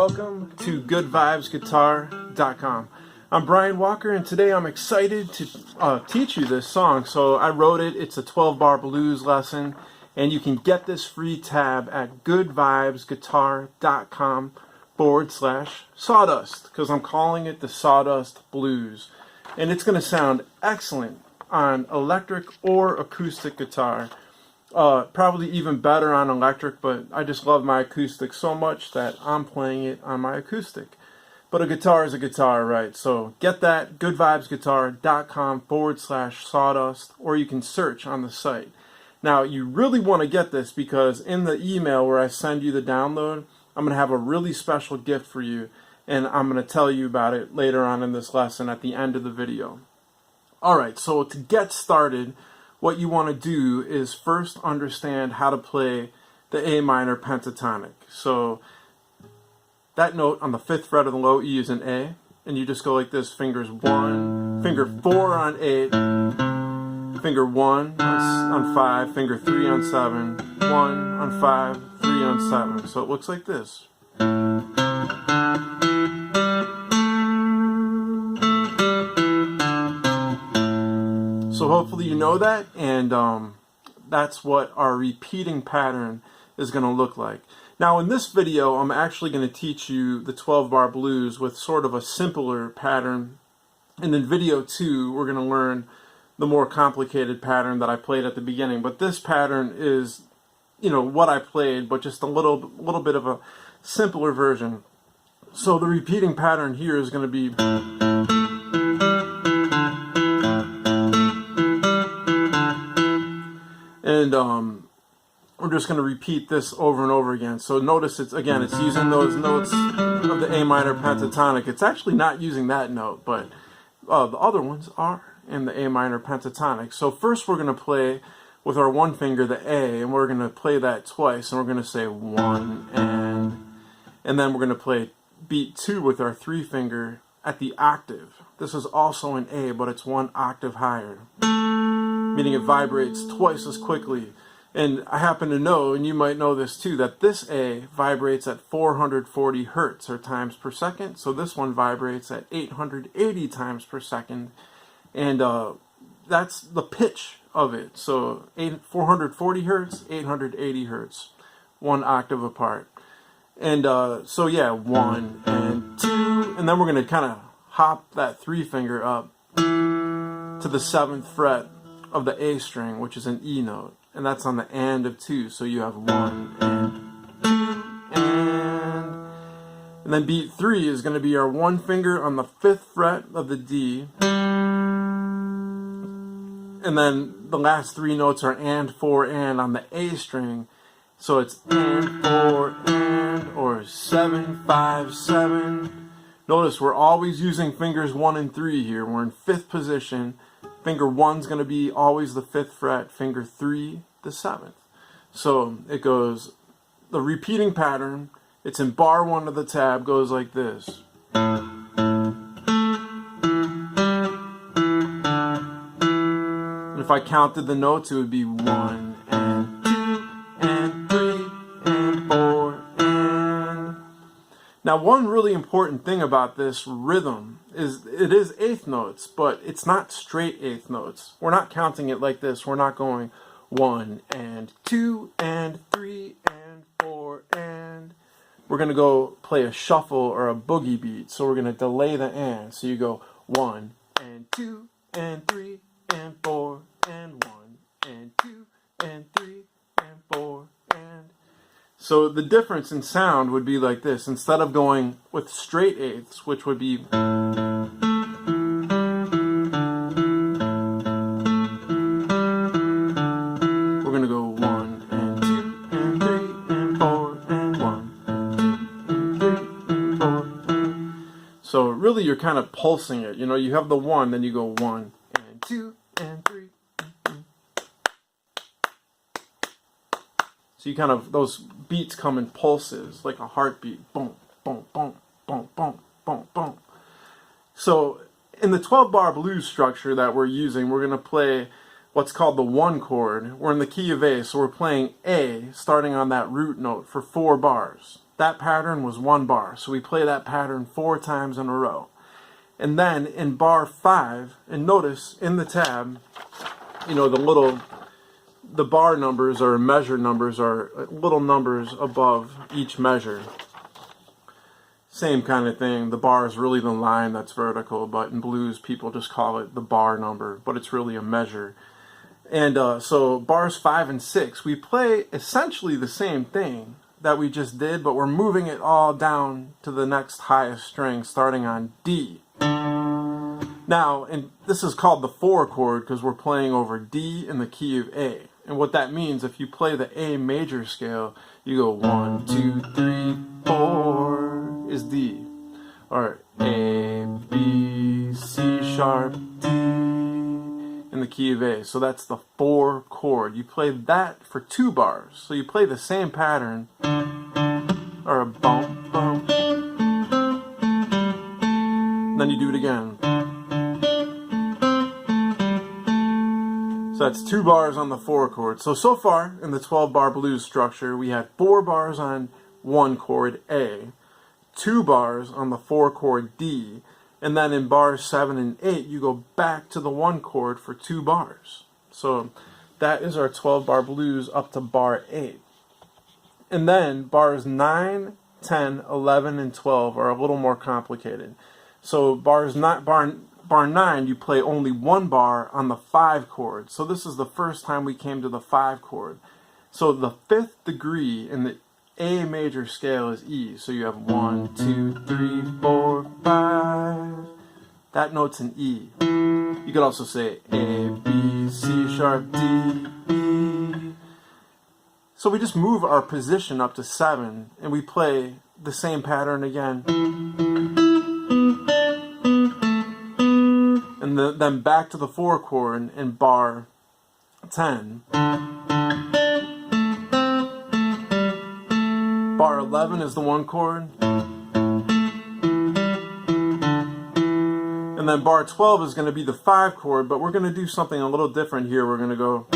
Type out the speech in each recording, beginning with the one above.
welcome to GoodVibesGuitar.com. I'm Brian Walker, and today I'm excited to teach you this song. So I wrote it. It's a 12-bar blues lesson, and you can get this free tab at GoodVibesGuitar.com/Sawdust, because I'm calling it the Sawdust Blues. And it's going to sound excellent on electric or acoustic guitar. Probably even better on electric, but I just love my acoustic so much that I'm playing it on my acoustic. But a guitar is a guitar, right? So get that, goodvibesguitar.com/Sawdust, or you can search on the site. Now, you really want to get this because in the email where I send you the download, I'm going to have a really special gift for you, and I'm going to tell you about it later on in this lesson at the end of the video. Alright, so to get started, what you want to do is first understand how to play the A minor pentatonic. So that note on the 5th fret of the low E is an A, and you just go like this: fingers 1, finger 4 on 8, finger 1 on 5, finger 3 on 7, 1 on 5, 3 on 7. So it looks like this. So hopefully you know that, and that's what our repeating pattern is going to look like. Now in this video, I'm actually going to teach you the 12-bar blues with sort of a simpler pattern. And in video 2, we're going to learn the more complicated pattern that I played at the beginning. But this pattern is, you know, what I played, but just a little bit of a simpler version. So the repeating pattern here is going to be... And we're just going to repeat this over and over again. So notice it's using those notes of the A minor pentatonic. It's actually not using that note, but the other ones are in the A minor pentatonic. So first we're going to play with our one finger the A, and we're going to play that twice, and we're going to say 1 and then we're going to play beat 2 with our 3 finger at the octave. This is also an A, but it's 1 octave higher, meaning it vibrates twice as quickly. And I happen to know, and you might know this too, that this A vibrates at 440 hertz or times per second. So this one vibrates at 880 times per second. And that's the pitch of it. So 440 hertz, 880 hertz, 1 octave apart. And so yeah, 1 and 2, and then we're going to kind of hop that 3 finger up to the 7th fret of the A string, which is an E note, and that's on the and of 2. So you have 1 and 2 and then beat 3 is going to be our one finger on the 5th fret of the D, and then the last 3 notes are and 4 and on the A string. So it's and 4 and, or 7 5 7. Notice we're always using fingers 1 and 3 here. We're in 5th position. Finger 1's going to be always the 5th fret, finger 3 the 7th. So it goes, the repeating pattern, it's in bar 1 of the tab, goes like this. And if I counted the notes, it would be 1 and 2 and 3 and 4 and... Now one really important thing about this rhythm is it is 8th notes, but it's not straight 8th notes. We're not counting it like this. We're not going 1 and 2 and 3 and 4 and... We're going to go play a shuffle or a boogie beat, so we're going to delay the and. So you go 1 and 2 and 3 and 4 and 1 and 2 and 3 and 4 and... So the difference in sound would be like this. Instead of going with straight 8ths, which would be... We're going to go 1 and 2 and 3 and 4 and 1 and 2 and 3 and 4. So really you're kind of pulsing it. You know, you have the 1, then you go 1 and 2 and 3. So you kind of, those beats come in pulses, like a heartbeat. Boom, boom, boom, boom, boom, boom, boom. So in the 12-bar blues structure that we're using, we're going to play what's called the 1 chord. We're in the key of A, so we're playing A, starting on that root note for 4 bars. that pattern was 1 bar. So we play that pattern 4 times in a row. And then in bar 5, and notice in the tab, you know, the bar numbers or measure numbers are little numbers above each measure. Same kind of thing. The bar is really the line that's vertical, but in blues people just call it the bar number, but it's really a measure. And so bars 5 and 6, we play essentially the same thing that we just did, but we're moving it all down to the next highest string, starting on D. Now, and this is called the 4 chord because we're playing over D in the key of A. And what that means, if you play the A major scale, you go 1, 2, 3, 4 is D. Or A, B, C sharp, D in the key of A. So that's the 4 chord. You play that for 2 bars. So you play the same pattern, or a bump, bump. Then you do it again. So that's 2 bars on the 4 chord. So far in the 12-bar blues structure, we had 4 bars on 1 chord A, 2 bars on the 4 chord D, and then in bars 7 and 8, you go back to the 1 chord for 2 bars. So that is our 12-bar blues up to bar 8. And then bars 9, 10, 11, and 12 are a little more complicated. So bar 9, you play only 1 bar on the 5 chord. So this is the first time we came to the 5 chord. So the 5th degree in the A major scale is E. So you have 1, 2, 3, 4, 5. That note's an E. You could also say A, B, C sharp, D, E. So we just move our position up to 7 and we play the same pattern again. And then back to the 4 chord in bar 10. Bar 11 is the 1 chord. And then bar 12 is going to be the 5 chord, but we're going to do something a little different here. We're going to go.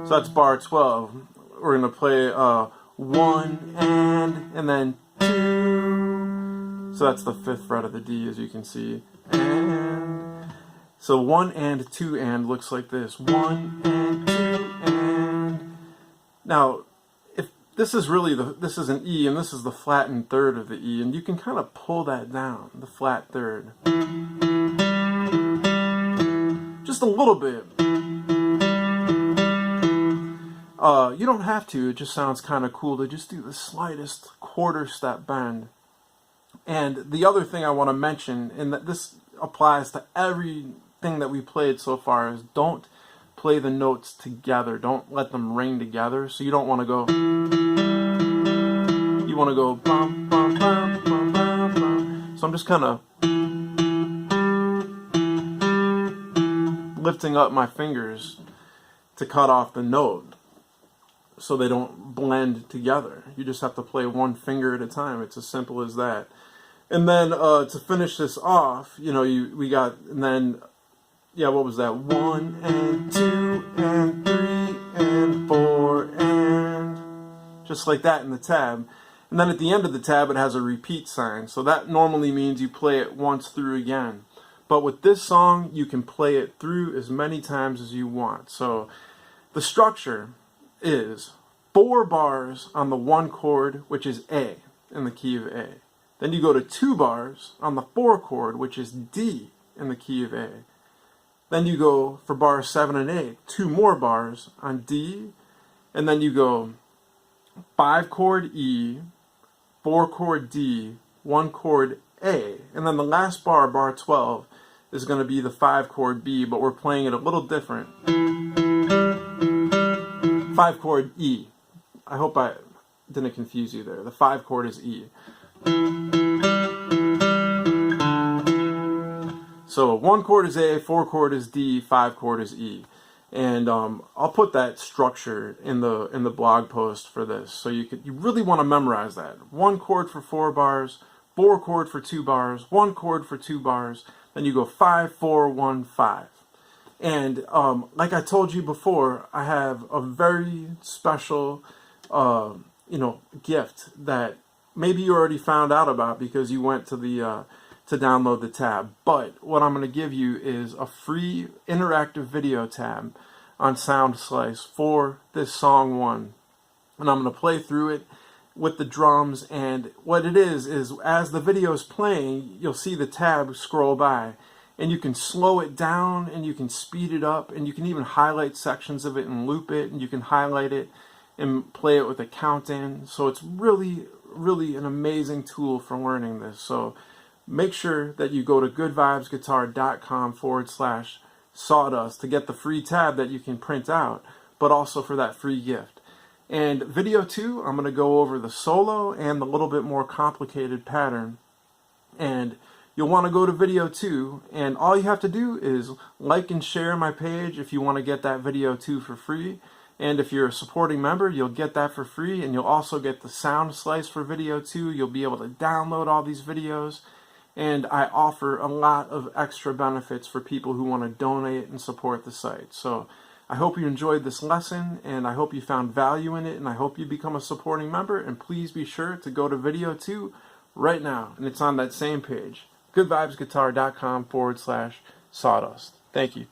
So that's bar 12. We're going to play 1 and then 2. So that's the 5th fret of the D, as you can see. And so 1 and 2 and looks like this. 1 and 2 and. Now, if this is really this is an E and this is the flattened third of the E, and you can kind of pull that down, the flat third. Just a little bit. You don't have to, it just sounds kind of cool to just do the slightest quarter step bend. And the other thing I want to mention, and that this applies to everything that we played so far, is don't play the notes together. Don't let them ring together. So you don't want to go. You want to go bum, bum, bum, bum, bum, bum. So I'm just kind of lifting up my fingers to cut off the note so they don't blend together. You just have to play one finger at a time. It's as simple as that. And then to finish this off, you know, we got, and then, yeah, what was that? 1 and 2 and 3 and 4 and just like that in the tab. And then at the end of the tab, it has a repeat sign. So that normally means you play it once through again. But with this song, you can play it through as many times as you want. So the structure is 4 bars on the 1 chord, which is A, in the key of A. Then you go to 2 bars on the 4 chord, which is D, in the key of A. Then you go for bars 7 and 8, 2 more bars on D, and then you go 5 chord E, 4 chord D, 1 chord A, and then the last bar, bar 12, is going to be the 5 chord B, but we're playing it a little different. 5 chord E. I hope I didn't confuse you there. The 5 chord is E. So 1 chord is A, 4 chord is D, 5 chord is E. And I'll put that structure in the blog post for this. So you really want to memorize that. 1 chord for 4 bars, 4 chord for 2 bars, 1 chord for 2 bars, then you go 5, 4, 1, 5. And like I told you before, I have a very special, gift that maybe you already found out about because you went to the to download the tab. But what I'm going to give you is a free interactive video tab on Sound Slice for this song 1, and I'm going to play through it with the drums. And what it is as the video is playing, you'll see the tab scroll by, and you can slow it down and you can speed it up, and you can even highlight sections of it and loop it, and you can highlight it and play it with a count in. So it's really an amazing tool for learning this. So make sure that you go to goodvibesguitar.com/sawdust to get the free tab that you can print out, but also for that free gift. And video 2, I'm going to go over the solo and the little bit more complicated pattern. And you'll want to go to video 2, and all you have to do is like and share my page if you want to get that video 2 for free. And if you're a supporting member, you'll get that for free, and you'll also get the Sound Slice for video 2. You'll be able to download all these videos, and I offer a lot of extra benefits for people who want to donate and support the site. So I hope you enjoyed this lesson, and I hope you found value in it, and I hope you become a supporting member. And please be sure to go to video 2 right now, and it's on that same page, goodvibesguitar.com/sawdust. Thank you.